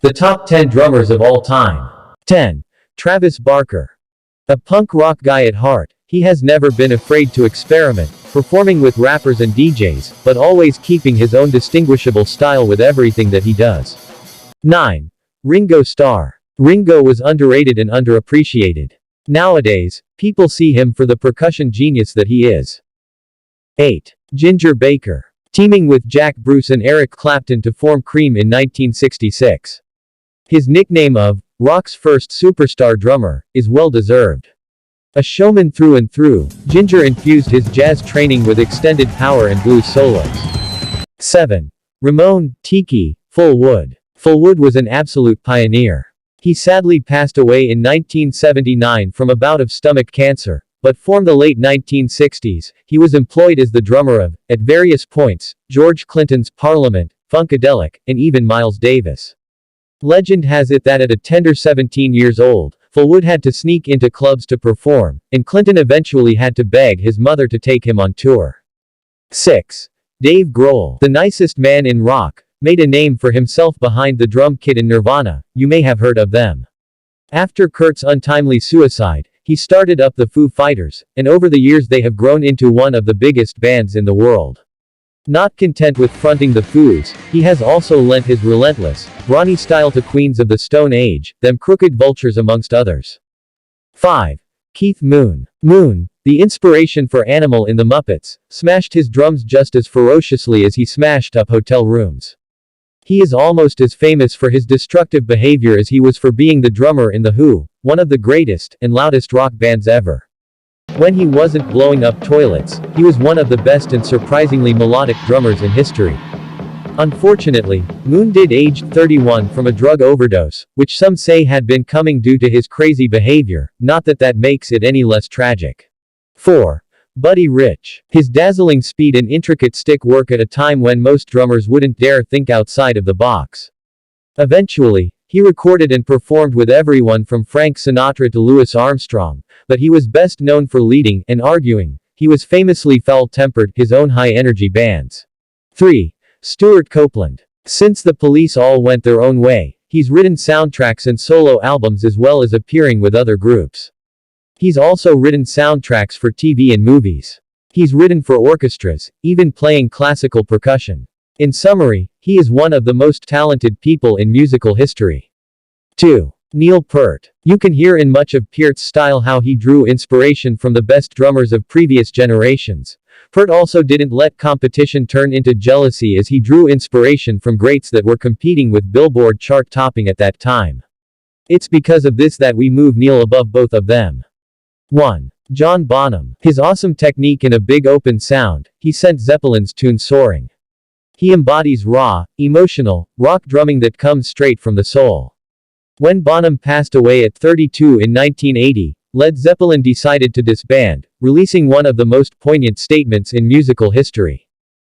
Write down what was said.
The top 10 drummers of all time. 10. Travis Barker. A punk rock guy at heart, he has never been afraid to experiment, performing with rappers and DJs, but always keeping his own distinguishable style with everything that he does. 9. Ringo Starr. Ringo was underrated and underappreciated. Nowadays, people see him for the percussion genius that he is. 8. Ginger Baker. Teaming with Jack Bruce and Eric Clapton to form Cream in 1966. His nickname of rock's first superstar drummer is well-deserved. A showman through and through, Ginger infused his jazz training with extended power and blues solos. 7. Ramon, Tiki, Fulwood. Fulwood was an absolute pioneer. He sadly passed away in 1979 from a bout of stomach cancer, but from the late 1960s, he was employed as the drummer of, at various points, George Clinton's Parliament, Funkadelic, and even Miles Davis. Legend has it that at a tender 17 years old, Fulwood had to sneak into clubs to perform, and Clinton eventually had to beg his mother to take him on tour. 6. Dave Grohl. The nicest man in rock, made a name for himself behind the drum kit in Nirvana, you may have heard of them. After Kurt's untimely suicide, he started up the Foo Fighters, and over the years they have grown into one of the biggest bands in the world. Not content with fronting the Foos, he has also lent his relentless, brawny style to Queens of the Stone Age, them Crooked Vultures amongst others. 5. Keith Moon. Moon, the inspiration for Animal in the Muppets, smashed his drums just as ferociously as he smashed up hotel rooms. He is almost as famous for his destructive behavior as he was for being the drummer in The Who, one of the greatest and loudest rock bands ever. When he wasn't blowing up toilets, he was one of the best and surprisingly melodic drummers in history. Unfortunately, Moon did age 31 from a drug overdose, which some say had been coming due to his crazy behavior, not that that makes it any less tragic. 4. Buddy Rich. His dazzling speed and intricate stick work at a time when most drummers wouldn't dare think outside of the box. Eventually, he recorded and performed with everyone from Frank Sinatra to Louis Armstrong, but he was best known for leading and arguing. He was famously foul-tempered, his own high-energy bands. 3. Stuart Copeland. Since the Police all went their own way, he's written soundtracks and solo albums as well as appearing with other groups. He's also written soundtracks for TV and movies. He's written for orchestras, even playing classical percussion. In summary, he is one of the most talented people in musical history. 2. Neil Peart. You can hear in much of Peart's style how he drew inspiration from the best drummers of previous generations. Peart also didn't let competition turn into jealousy as he drew inspiration from greats that were competing with Billboard chart topping at that time. It's because of this that we move Neil above both of them. 1. John Bonham. His awesome technique and a big open sound, he sent Zeppelin's tune soaring. He embodies raw, emotional, rock drumming that comes straight from the soul. When Bonham passed away at 32 in 1980, Led Zeppelin decided to disband, releasing one of the most poignant statements in musical history.